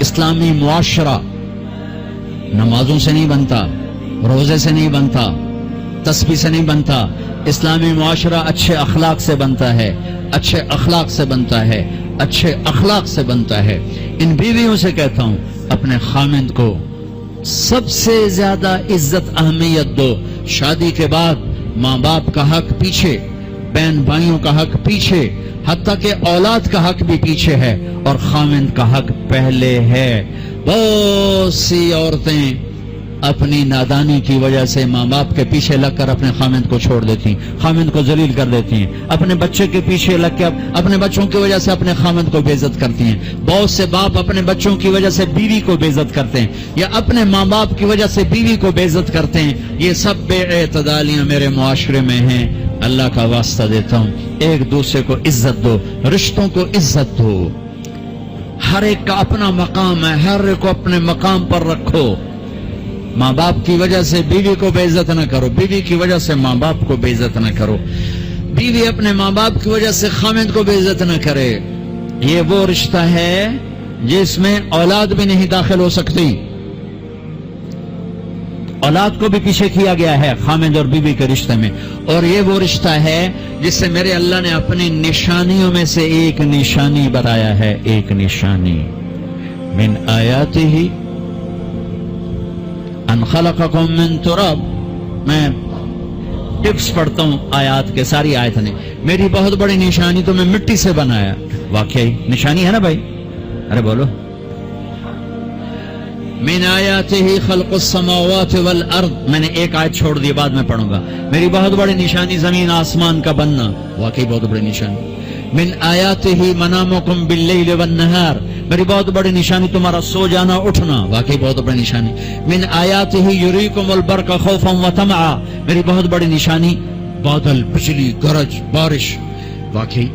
اسلامی معاشرہ نمازوں سے نہیں بنتا، روزے سے نہیں بنتا، تسبیح سے نہیں بنتا. اسلامی معاشرہ اچھے اخلاق سے بنتا ہے، اچھے اخلاق سے بنتا ہے، اچھے اخلاق سے بنتا ہے. ان بیویوں سے کہتا ہوں اپنے خامند کو سب سے زیادہ عزت اہمیت دو. شادی کے بعد ماں باپ کا حق پیچھے، بہن بھائیوں کا حق پیچھے، حتیٰ کہ اولاد کا حق بھی پیچھے ہے اور خامند کا حق پہلے ہے. بہت سی عورتیں اپنی نادانی کی وجہ سے ماں باپ کے پیچھے لگ کر اپنے خامند کو چھوڑ دیتی ہیں، خامند کو ذلیل کر دیتی ہیں. اپنے بچے کے پیچھے لگ کے اپنے بچوں کی وجہ سے اپنے خامند کو بے عزت کرتی ہیں. بہت سے باپ اپنے بچوں کی وجہ سے بیوی کو بے عزت کرتے ہیں، یا اپنے ماں باپ کی وجہ سے بیوی کو بے عزت کرتے ہیں. یہ سب بے اعتدالیاں میرے معاشرے میں ہیں. اللہ کا واسطہ دیتا ہوں ایک دوسرے کو عزت دو، رشتوں کو عزت دو. ہر ایک کا اپنا مقام ہے، ہر ایک کو اپنے مقام پر رکھو. ماں باپ کی وجہ سے بیوی کو بے عزت نہ کرو، بیوی کی وجہ سے ماں باپ کو بے عزت نہ کرو، بیوی اپنے ماں باپ کی وجہ سے خامند کو بے عزت نہ کرے. یہ وہ رشتہ ہے جس میں اولاد بھی نہیں داخل ہو سکتی. اولاد کو بھی پیچھے کیا گیا ہے خامند اور بیوی کے رشتے میں. اور یہ وہ رشتہ ہے جس سے میرے اللہ نے اپنی نشانیوں میں سے ایک نشانی بتایا ہے. ایک نشانی من آیاتہ ان خلقکم من تراب. میں ٹپس پڑھتا ہوں آیات کے، ساری آیت نے. میری بہت بڑی نشانی تو میں مٹی سے بنایا. واقعی نشانی ہے نا بھائی؟ ارے بولو. من آیاتہ خلق السماوات والارض. میں نے ایک آیت چھوڑ دی، بعد میں پڑھوں گا. میری بہت بڑی نشانی زمین آسمان کا بننا. واقعی بہت بڑی نشانی. من آیاتہ منامکم باللیل والنہار. میری بہت بڑی نشانی تمہارا سو جانا اٹھنا. واقعی بہت بڑی نشانی. من آیاتہ یریکم البرق خوفا وطمعا. میری بہت بڑی نشانی بادل، بجلی، گرج، بارش. واقعی.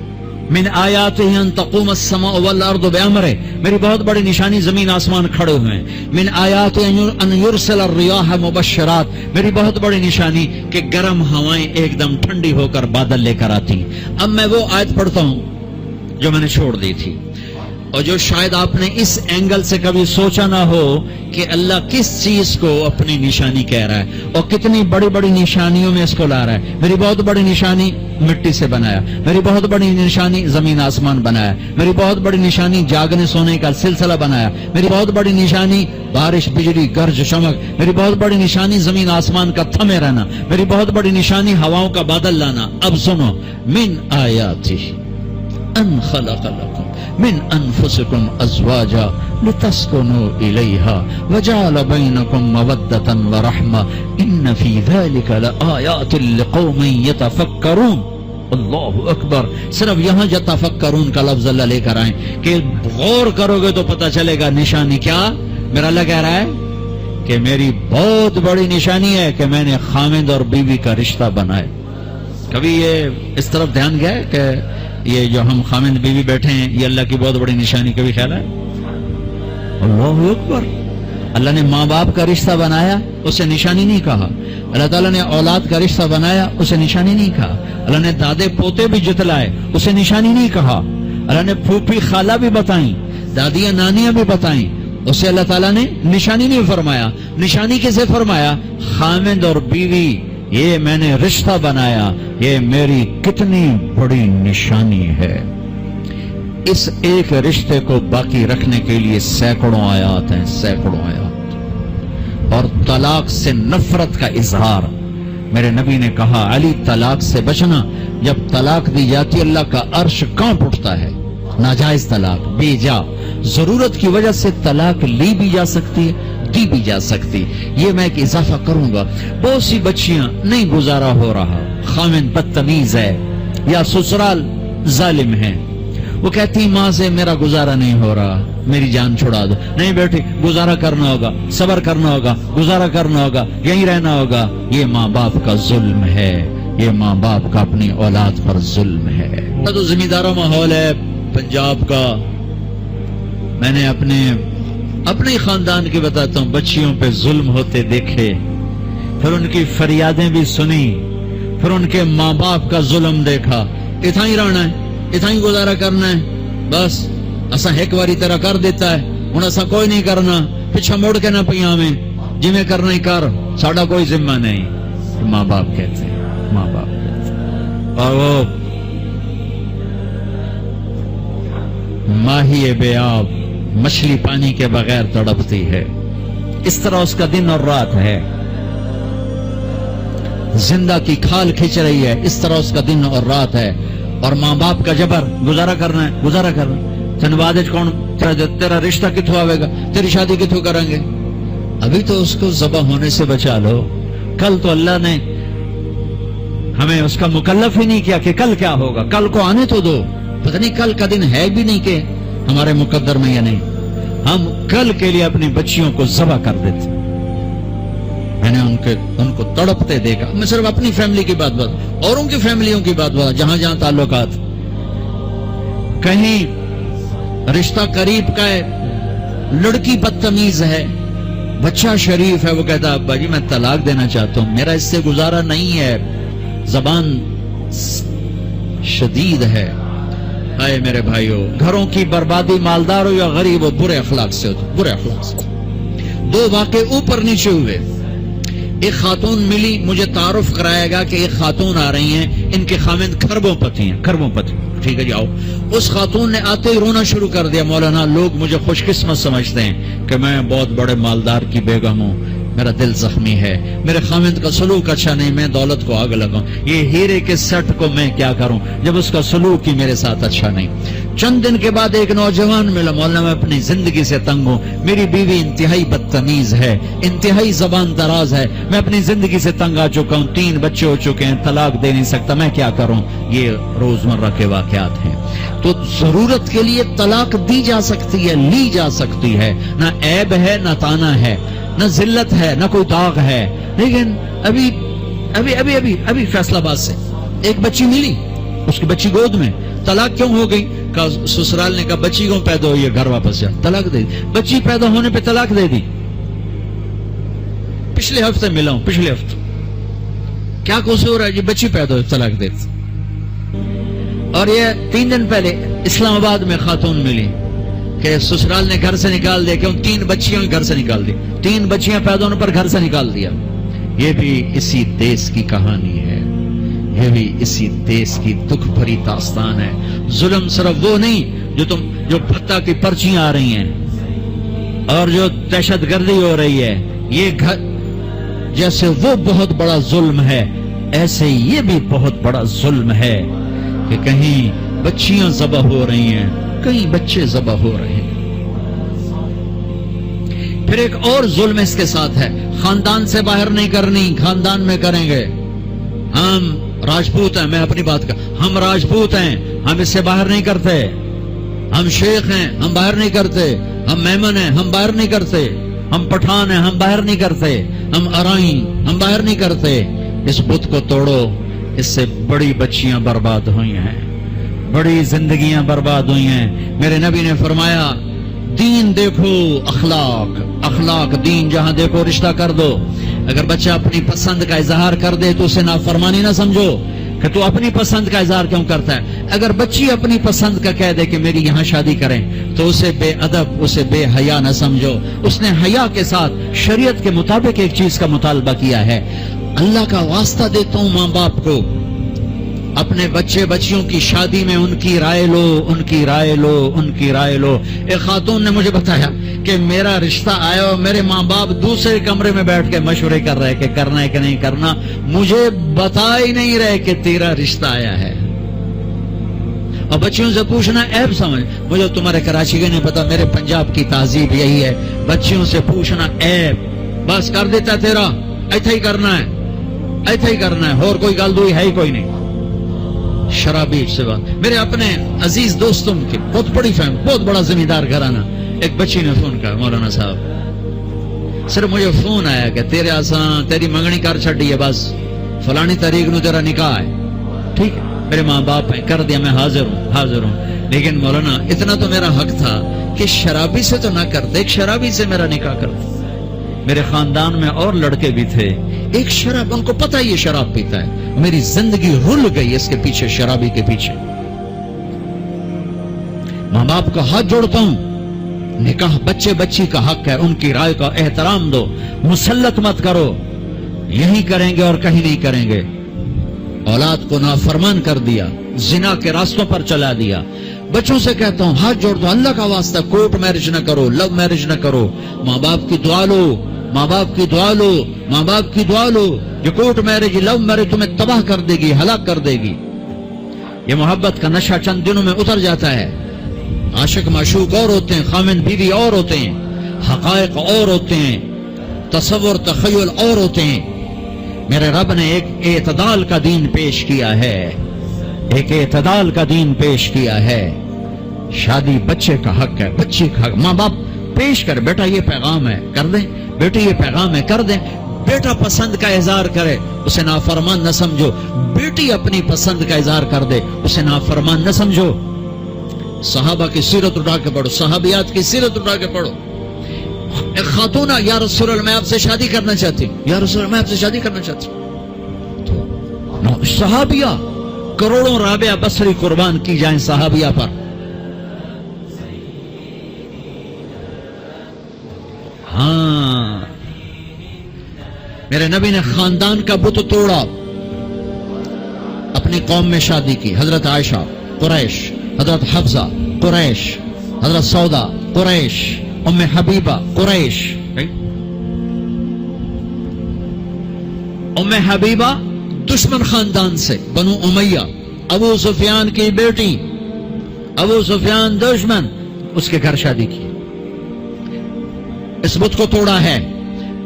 من آیاتہ ان تقوم السماء والارض بامرہ. میری بہت بڑی نشانی زمین آسمان کھڑے ہوئے ہیں. من آیاتہ ان یرسل الریاح مبشرات. میری بہت بڑی نشانی کہ گرم ہوائیں ایک دم ٹھنڈی ہو کر بادل لے کر آتی. اب میں وہ آیت پڑھتا ہوں جو میں نے چھوڑ دی تھی، اور جو شاید آپ نے اس اینگل سے کبھی سوچا نہ ہو کہ اللہ کس چیز کو اپنی نشانی کہہ رہا ہے اور کتنی بڑی بڑی نشانیوں میں اس کو لا رہا ہے. میری بہت بڑی نشانی مٹی سے بنایا، میری بہت بڑی نشانی زمین آسمان بنایا، میری بہت بڑی نشانی جاگنے سونے کا سلسلہ بنایا، میری بہت بڑی نشانی بارش، بجلی، گرج، چمک، میری بہت بڑی نشانی زمین آسمان کا تھمے رہنا، میری بہت بڑی نشانی ہواؤں کا بادل لانا. اب سنو. من آیاتہ ان خلق لکم من انفسکم ازواجا لتسکنوا الیہا وجعل بینکم مودۃ ورحمہ ان فی ذلک لآیات لقوم یتفکرون. اللہ اکبر. صرف یہاں یتفکرون کا لفظ اللہ لے کر آئیں کہ غور کرو گے تو پتہ چلے گا نشانی کیا. میرا اللہ کہہ رہا ہے کہ میری بہت بڑی نشانی ہے کہ میں نے خامند اور بیوی کا رشتہ بنائے. کبھی یہ اس طرف دھیان گیا ہے کہ یہ جو ہم خامند بیوی بیٹھے ہیں یہ اللہ کی بہت بڑی نشانی؟ کبھی خیال ہے؟ اللہ اکبر. اللہ نے ماں باپ کا رشتہ بنایا، اسے نشانی نہیں کہا. اللہ تعالیٰ نے اولاد کا رشتہ بنایا، اسے نشانی نہیں کہا. اللہ نے دادے پوتے بھی جتلائے، اسے نشانی نہیں کہا. اللہ نے پھوپھی خالہ بھی بتائیں، دادیاں نانیاں بھی بتائیں، اسے اللہ تعالیٰ نے نشانی نہیں فرمایا. نشانی کسے فرمایا؟ خامند اور بیوی. یہ میں نے رشتہ بنایا، یہ میری کتنی بڑی نشانی ہے. اس ایک رشتے کو باقی رکھنے کے لیے سینکڑوں آیات ہیں، سینکڑوں آیات. اور طلاق سے نفرت کا اظہار. میرے نبی نے کہا علی طلاق سے بچنا. جب طلاق دی جاتی اللہ کا عرش کانپ اٹھتا ہے. ناجائز طلاق، بے جا ضرورت کی وجہ سے طلاق لی بھی جا سکتی ہے، دی بھی جا سکتی. یہ میں ایک اضافہ کروں گا. بہت سی بچیاں نہیں گزارا ہو رہا، خامن بدتمیز ہے یا سسرال ظالم ہے، وہ کہتی ماں سے میرا گزارا نہیں ہو رہا، میری جان چھڑا دو. نہیں بیٹی، گزارا کرنا ہوگا، صبر کرنا ہوگا، گزارا کرنا ہوگا، یہیں رہنا ہوگا. یہ ماں باپ کا ظلم ہے، یہ ماں باپ کا اپنی اولاد پر ظلم ہے. تو زمینداروں ماحول ہے پنجاب کا. میں نے اپنے خاندان کی بتاتا ہوں، بچیوں پہ ظلم ہوتے دیکھے، پھر ان کی فریادیں بھی سنی، پھر ان کے ماں باپ کا ظلم دیکھا. اتنا ہی رہنا ہے، اتنا ہی گزارا کرنا ہے، بس اسا ایک باری طرح کر دیتا ہے، ہن اساں کوئی نہیں کرنا، پیچھے مڑ کے نہ پئی آویں، جویں کرنا ہی کر، ساڈا کوئی ذمہ نہیں. ماں باپ کہتے ہیں، ماں باپ کہتے ہیں. اور وہ ماہی بے آب مچھلی پانی کے بغیر تڑپتی ہے، اس طرح اس کا دن اور رات ہے. زندہ کی کھال کھچ رہی ہے، اس طرح اس کا دن اور رات ہے. اور ماں باپ کا جبر، گزارا کرنا ہے، گزارا کرنا. تین بعد کون تیرا رشتہ کتوں آئے گا، تیری شادی کتوں کریں گے؟ ابھی تو اس کو ذبح ہونے سے بچا لو. کل تو اللہ نے ہمیں اس کا مکلف ہی نہیں کیا کہ کل کیا ہوگا، کل کو آنے تو دو. پتہ نہیں کل کا دن ہے بھی نہیں کہ ہمارے مقدر میں یا نہیں. ہم کل کے لیے اپنی بچیوں کو ذبح کر دیتے. میں نے ان کو تڑپتے دیکھا. میں صرف اپنی فیملی کی بات اوروں کی فیملیوں کی بات جہاں جہاں تعلقات. کہیں رشتہ قریب کا ہے، لڑکی بدتمیز ہے، بچہ شریف ہے، وہ کہتا ابا جی میں طلاق دینا چاہتا ہوں، میرا اس سے گزارا نہیں ہے، زبان شدید ہے. اے میرے بھائیو، گھروں کی بربادی مالدار ہو یا غریب ہو، برے اخلاق سے ہوتی، برے اخلاق سے. دو واقعے اوپر نیچے ہوئے. ایک خاتون ملی، مجھے تعارف کرایا گا کہ ایک خاتون آ رہی ہیں، ان کے خامند کھربوں پتی ہیں، کھربوں پتی. ٹھیک ہے جی آؤ. اس خاتون نے آتے ہی رونا شروع کر دیا. مولانا لوگ مجھے خوش قسمت سمجھتے ہیں کہ میں بہت بڑے مالدار کی بیگم ہوں، میرا دل زخمی ہے، میرے خامند کا سلوک اچھا نہیں، میں دولت کو آگ لگاؤں، یہ ہیرے کے سیٹ کو میں کیا کروں جب اس کا سلوک ہی میرے ساتھ اچھا نہیں. چند دن کے بعد ایک نوجوان ملا. مولانا میں اپنی زندگی سے تنگ ہوں، میری بیوی انتہائی بدتمیز ہے، انتہائی زبان دراز ہے، میں اپنی زندگی سے تنگ آ چکا ہوں، 3 بچے ہو چکے ہیں، طلاق دے نہیں سکتا، میں کیا کروں؟ یہ روزمرہ کے واقعات ہیں. تو ضرورت کے لیے طلاق دی جا سکتی ہے، لی جا سکتی ہے، نہ عیب ہے نہ تانا ہے، نہ ذلت ہے نہ کوئی داغ ہے. لیکن ابھی فیصلہ آباد سے ایک بچی ملی، اس کی بچی گود میں. طلاق کیوں ہو گئی؟ کہا سسرال نے کہا بچی کیوں پیدا ہوئی ہے، گھر واپس جا. طلاق دے دی. بچی پیدا ہونے پہ طلاق دے دی. پچھلے ہفتے ملا ہوں، پچھلے ہفتے. کیا قصور ہے جی؟ بچی پیدا ہوئی، طلاق دے دی. اور یہ 3 دن پہلے اسلام آباد میں خاتون ملی کہ سسرال نے گھر سے نکال دیا، کیوں 3 بچیاں گھر سے نکال دی، 3 بچیاں پیدا ہونے پر گھر سے نکال دیا. یہ بھی اسی دیس کی کہانی ہے، یہ بھی اسی دیس کی دکھ بھری داستان ہے. ظلم صرف وہ نہیں جو بھتہ کی پرچیاں آ رہی ہیں اور جو دہشت گردی ہو رہی ہے، یہ جیسے وہ بہت بڑا ظلم ہے، ایسے یہ بھی بہت بڑا ظلم ہے کہ کہیں بچیاں ذبح ہو رہی ہیں، کئی بچے ذبح ہو رہے ہیں. پھر ایک اور ظلم اس کے ساتھ ہے، خاندان سے باہر نہیں کرنی، خاندان میں کریں گے. ہم راجپوت ہیں، میں اپنی بات کر، ہم راجپوت ہیں، ہم اس سے باہر نہیں کرتے. ہم شیخ ہیں، ہم باہر نہیں کرتے. ہم میمن ہیں، ہم باہر نہیں کرتے. ہم پٹھان ہیں، ہم باہر نہیں کرتے. ہم ارائیں، ہم باہر نہیں کرتے. اس بت کو توڑو، اس سے بڑی بچیاں برباد ہوئی ہیں، بڑی زندگیاں برباد ہوئی ہیں. میرے نبی نے فرمایا دین دیکھو، اخلاق دین جہاں دیکھو رشتہ کر دو. اگر بچہ اپنی پسند کا اظہار کر دے تو اسے نافرمانی نہ سمجھو کہ تو اپنی پسند کا اظہار کیوں کرتا ہے. اگر بچی اپنی پسند کا کہہ دے کہ میری یہاں شادی کریں تو اسے بے ادب، اسے بے حیا نہ سمجھو. اس نے حیا کے ساتھ شریعت کے مطابق ایک چیز کا مطالبہ کیا ہے. اللہ کا واسطہ دیتا ہوں ماں باپ کو، اپنے بچیوں کی شادی میں ان کی رائے لو. ایک خاتون نے مجھے بتایا کہ میرا رشتہ آیا اور میرے ماں باپ دوسرے کمرے میں بیٹھ کے مشورے کر رہے کہ کرنا ہے کہ نہیں کرنا، مجھے بتا ہی نہیں رہے کہ تیرا رشتہ آیا ہے. اور بچیوں سے پوچھنا عیب سمجھ، مجھے تمہارے کراچی کے نہیں پتا، میرے پنجاب کی تہذیب یہی ہے، بچیوں سے پوچھنا عیب. بس کر دیتا تیرا، ایتھے ہی کرنا ہے، اور کوئی گل دوئی ہے ہی کوئی نہیں. شرابی سے بات، میرے اپنے عزیز دوستوں کے بہت بڑی فیملی، بہت بڑا زمیندار گھرانہ. ایک بچی نے فون کیا، مولانا صاحب صرف مجھے فون آیا کہ تیری منگنی کر چھڑی ہے، بس فلانی تاریخ نو تیرا نکاح ہے. ٹھیک ہے، میرے ماں باپ ہیں، کر دیا، میں حاضر ہوں. لیکن مولانا اتنا تو میرا حق تھا کہ شرابی سے تو نہ کرتے، ایک شرابی سے میرا نکاح کرتے. میرے خاندان میں اور لڑکے بھی تھے، ایک شراب، ان کو پتہ یہ شراب پیتا ہے. میری زندگی رل گئی اس کے پیچھے، شرابی کے پیچھے. ماں باپ کا ہاتھ جوڑتا ہوں، نکاح بچے بچی کا حق ہے، ان کی رائے کا احترام دو، مسلط مت کرو، یہی کریں گے اور کہیں نہیں کریں گے۔ اولاد کو نافرمان کر دیا، زنا کے راستوں پر چلا دیا۔ بچوں سے کہتا ہوں ہاتھ جوڑ دو، اللہ کا واسطہ کورٹ میرج نہ کرو، لو میرج نہ کرو، ماں باپ کی دعا لو، ماں باپ کی دعا لو، ماں باپ کی دعا لو۔ جو کورٹ میرج لو میرج تمہیں تباہ کر دے گی، ہلاک کر دے گی۔ یہ محبت کا نشہ چند دنوں میں اتر جاتا ہے۔ عاشق معشوق اور ہوتے ہیں، خامن بیوی اور ہوتے ہیں، حقائق اور ہوتے ہیں، تصور تخیل اور ہوتے ہیں۔ میرے رب نے ایک اعتدال کا دین پیش کیا ہے، ایک اعتدال کا دین پیش کیا ہے۔ شادی بچے کا حق ہے، بچی کا حق۔ ماں باپ پیش کر، بیٹا یہ پیغام ہے، کر دیں، بیٹی یہ پیغام ہے، کر دیں۔ بیٹا پسند کا اظہار کرے، اسے نافرمان نہ سمجھو۔ بیٹی اپنی پسند کا اظہار کر دے، اسے نافرمان نہ سمجھو۔ صحابہ کی سیرت اٹھا کے پڑھو، صحابیات کی سیرت اٹھا کے پڑھو۔ ایک خاتون، یا رسول اللہ میں آپ سے شادی کرنا چاہتی ہوں، یا رسول اللہ میں آپ سے شادی کرنا چاہتی ہوں۔ تو صحابیہ کروڑوں رابعہ بصری قربان کی جائیں صحابیہ پر۔ ہاں، میرے نبی نے خاندان کا بت توڑا، اپنی قوم میں شادی کی۔ حضرت عائشہ قریش، حضرت حفصہ قریش، حضرت سودا قریش، ام حبیبہ قریش۔ ام حبیبہ دشمن خاندان سے، بنو امیہ، ابو سفیان کی بیٹی، ابو سفیان دشمن، اس کے گھر شادی کی۔ اس بت کو توڑا ہے۔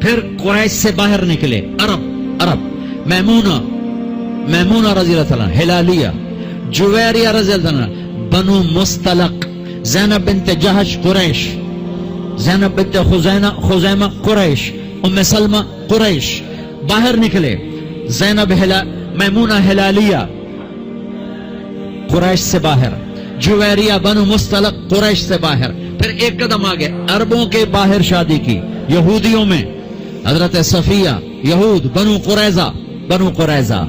پھر قریش سے باہر نکلے عرب، میمونہ رضی اللہ عنہ، ہلالیہ، جویریہ رضی اللہ عنہ، بنو مستلق، زینب بنت جہش قریش، زینب بنت خزیمہ قریش، ام سلمہ قریش۔ باہر نکلے، زینب میمونہ ہلالیہ قریش سے باہر، جویریہ بنو مستلق قریش سے باہر۔ پھر ایک قدم آگے عربوں کے باہر شادی کی، یہودیوں میں، حضرت صفیہ، یہود، بنو قریظہ۔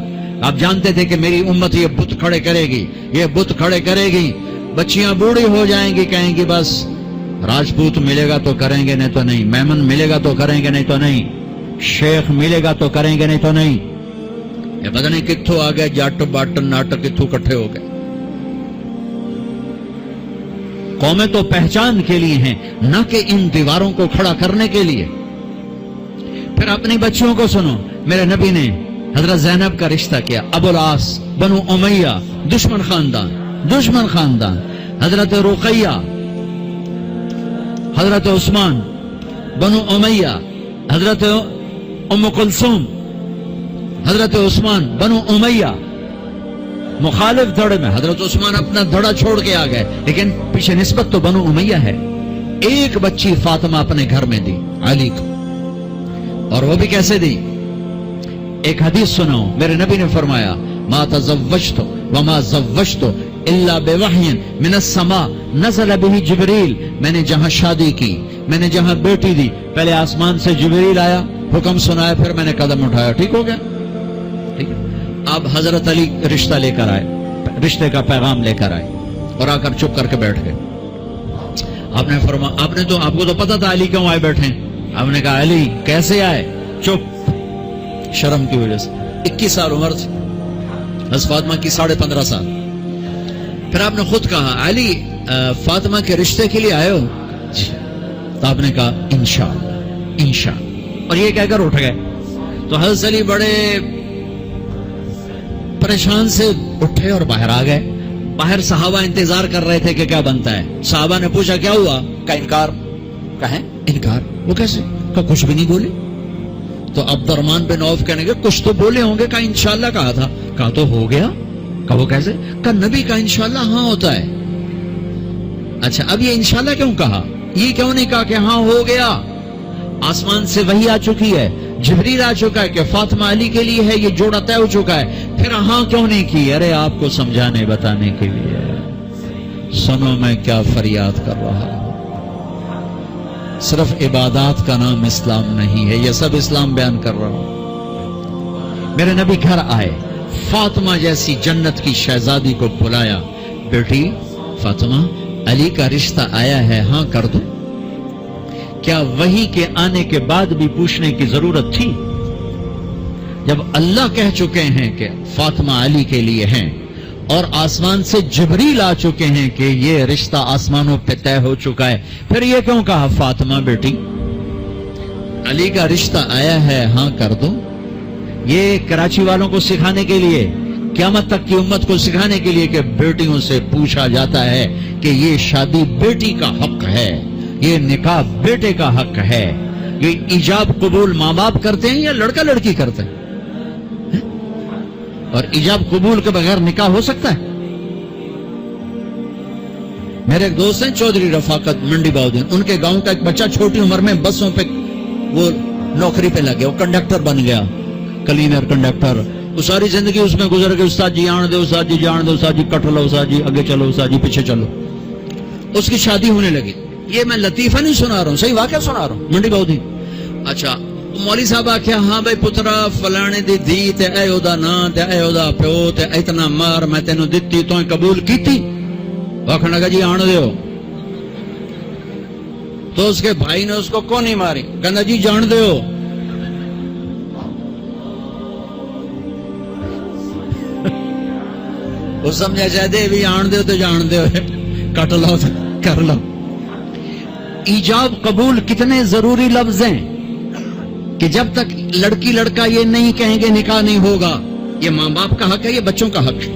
آپ جانتے تھے کہ میری امت یہ بت کھڑے کرے گی، یہ بت کھڑے کرے گی، بچیاں بوڑھی ہو جائیں گی، کہیں گی بس راجپوت ملے گا تو کریں گے، نہیں تو نہیں، میمن ملے گا تو کریں گے، نہیں تو نہیں، شیخ ملے گا تو کریں گے، نہیں تو نہیں۔ یہ پتہ نہیں کتھوں آ گئے جٹ بٹ ناٹک، کتھوں کٹھے ہو گئے۔ قومیں تو پہچان کے لیے ہیں، نہ کہ ان دیواروں کو کھڑا کرنے کے لیے۔ پھر اپنی بچیوں کو سنو، میرے نبی نے حضرت زینب کا رشتہ کیا، ابو العاص بنو امیہ، دشمن خاندان، حضرت رقیہ، حضرت عثمان بنو امیہ، حضرت ام کلثوم، حضرت عثمان بنو امیہ، مخالف دھڑے میں۔ حضرت عثمان اپنا دھڑا چھوڑ کے آ گئے، لیکن پیچھے نسبت تو بنو امیہ ہے۔ ایک بچی فاطمہ اپنے گھر میں دی علی کو، اور وہ بھی کیسے دی؟ ایک حدیث سناؤ، میرے نبی نے فرمایا ما تزوجت وما زوجت الا بوحی من السماء نزل به جبریل۔ میں نے جہاں شادی کی، میں نے جہاں بیٹی دی، پہلے آسمان سے جبریل آیا، حکم سنایا، پھر میں نے قدم اٹھایا، ٹھیک ہو گیا؟ ٹھیک ہے۔ اب حضرت علی رشتہ لے کر آئے، رشتے کا پیغام لے کر آئے، اور آ کر چپ کر کے بیٹھ گئے۔ آپ نے فرمایا، آپ کو تو پتا تھا علی کیوں آئے بیٹھے، آپ نے کہا علی کیسے آئے؟ چپ، شرم کی وجہ سے۔ 21 سال عمر تھی حضرت فاطمہ کی، 15.5 سال۔ پھر آپ نے خود کہا علی فاطمہ کے رشتے کے لیے آئے ہو؟ جی۔ تو آپ نے کہا انشاءاللہ، اور یہ کہہ کر اٹھ گئے۔ تو حضرت علی بڑے پریشان سے اٹھے اور باہر آ گئے۔ باہر صحابہ انتظار کر رہے تھے کہ کیا بنتا ہے۔ صحابہ نے پوچھا کیا ہوا؟ کا انکار، کہیں انکار، وہ کیسے؟ کا کچھ بھی نہیں بولے۔ تو عبد الرحمن بن عوف کہنے کے کچھ تو بولے ہوں گے، کہا انشاءاللہ کہا تھا، کہا تو ہو گیا، کہا وہ کیسے؟ کہا نبی کا انشاءاللہ ہاں ہوتا ہے۔ اچھا اب یہ انشاءاللہ کیوں کہا؟ یہ کیوں نہیں کہا کہ ہاں ہو گیا؟ آسمان سے وحی آ چکی ہے، جبریل آ چکا ہے کہ فاطمہ علی کے لیے ہے، یہ جوڑا طے ہو چکا ہے، پھر ہاں کیوں نہیں کی؟ ارے آپ کو سمجھانے بتانے کے لیے۔ سنو میں کیا فریاد کر رہا ہوں، صرف عبادات کا نام اسلام نہیں ہے، یہ سب اسلام بیان کر رہا ہوں۔ میرے نبی گھر آئے، فاطمہ جیسی جنت کی شہزادی کو بلایا، بیٹی فاطمہ علی کا رشتہ آیا ہے، ہاں کر دو۔ کیا وحی کے آنے کے بعد بھی پوچھنے کی ضرورت تھی؟ جب اللہ کہہ چکے ہیں کہ فاطمہ علی کے لیے ہیں اور آسمان سے جبریل آ چکے ہیں کہ یہ رشتہ آسمانوں پہ طے ہو چکا ہے، پھر یہ کیوں کہا فاطمہ بیٹی؟ علی کا رشتہ آیا ہے، ہاں کر دو۔ یہ کراچی والوں کو سکھانے کے لیے، قیامت تک کی امت کو سکھانے کے لیے کہ بیٹیوں سے پوچھا جاتا ہے کہ یہ شادی بیٹی کا حق ہے، یہ نکاح بیٹے کا حق ہے۔ یہ ایجاب قبول ماں باپ کرتے ہیں یا لڑکا لڑکی کرتے ہیں؟ اور ایجاب قبول کے بغیر نکاح ہو سکتا ہے؟ میرے ایک دوست ہیں چودھری رفاقت منڈی باؤدین، ان کے گاؤں کا ایک بچہ چھوٹی عمر میں بسوں پہ وہ نوکری پہ لگ گیا، وہ کنڈکٹر بن گیا، کلینر کنڈکٹر۔ وہ ساری زندگی اس میں گزر گئی، استاد جی آن دے، استاد جی جان دے، استاد جی کٹ لو، استاد جی آگے چلو، استاد جی پیچھے چلو۔ اس کی شادی ہونے لگی۔ یہ میں لطیفہ نہیں سنا رہا ہوں، صحیح واقعہ سنا رہا ہوں، منڈی باؤدین۔ اچھا مولوی صاحب آخیا ہاں بھائی پترا فلانے دی دھی تے اے او دا نا تے اے او دا پیو تے اتنا مار میں تینوں دتی تو قبول کیتی؟ آخر لگا جی آن دیو۔ تو اس کے بھائی نے اس کو کون نہیں ماری، کہنا جی جان دیو۔ وہ سمجھا چاہتے بھی آن دیو تو جان دیو، کٹ لو تو کر لو۔ ایجاب قبول کتنے ضروری لفظ ہیں کہ جب تک لڑکی لڑکا یہ نہیں کہیں گے نکاح نہیں ہوگا۔ یہ ماں باپ کا حق ہے، یہ بچوں کا حق ہے۔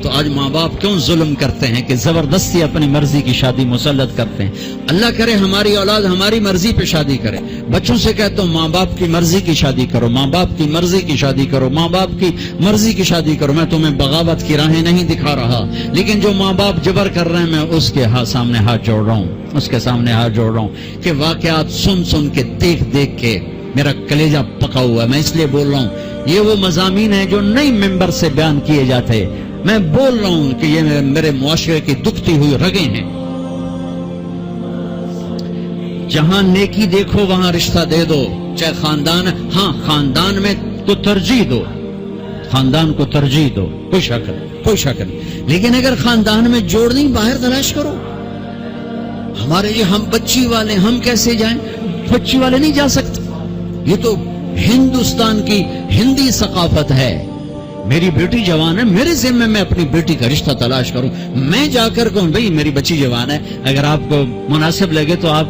تو آج ماں باپ کیوں ظلم کرتے ہیں کہ زبردستی اپنی مرضی کی شادی مسلط کرتے ہیں؟ اللہ کرے ہماری اولاد ہماری مرضی پہ شادی کرے۔ بچوں سے کہتا ہوں ماں باپ کی مرضی کی شادی کرو، ماں باپ کی مرضی کی شادی کرو، ماں باپ کی مرضی کی شادی کرو۔ میں تمہیں بغاوت کی راہیں نہیں دکھا رہا، لیکن جو ماں باپ جبر کر رہے ہیں میں اس کے سامنے ہاتھ جوڑ رہا ہوں، اس کے سامنے ہاتھ جوڑ رہا ہوں کہ واقعات سن سن کے دیکھ دیکھ کے میرا کلیجہ پکا ہوا ہے۔ میں اس لیے بول رہا ہوں یہ وہ مضامین ہیں جو نئی ممبر سے بیان کیے جاتے، میں بول رہا ہوں کہ یہ میرے معاشرے کی دکھتی ہوئی رگیں ہیں۔ جہاں نیکی دیکھو وہاں رشتہ دے دو، چاہے خاندان، ہاں خاندان میں کو ترجیح دو، خاندان کو ترجیح دو، کوئی شک نہیں، لیکن اگر خاندان میں جوڑ نہیں باہر تلاش کرو۔ ہمارے یہ ہم بچی والے، ہم کیسے جائیں؟ بچی والے نہیں جا سکتے، یہ تو ہندوستان کی ہندی ثقافت ہے۔ میری بیٹی جوان ہے، میرے ذمہ میں اپنی بیٹی کا رشتہ تلاش کروں، میں جا کر کہوں بھئی میری بچی جوان ہے، اگر آپ کو مناسب لگے تو آپ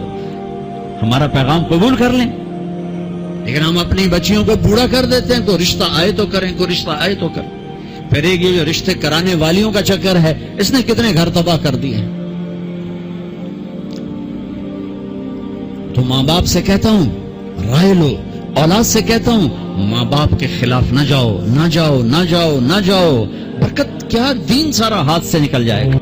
ہمارا پیغام قبول کر لیں۔ لیکن ہم اپنی بچیوں کو بوڑھا کر دیتے ہیں، تو رشتہ آئے تو کریں، کوئی رشتہ آئے تو کریں۔ پھر ایک یہ جو رشتے کرانے والیوں کا چکر ہے، اس نے کتنے گھر تباہ کر دیے ہیں۔ تو ماں باپ سے کہتا ہوں رائے لو، اولاد سے کہتا ہوں ماں باپ کے خلاف نہ جاؤ، نہ جاؤ، نہ جاؤ، نہ جاؤ۔ برکت کیا، دین سارا ہاتھ سے نکل جائے گا۔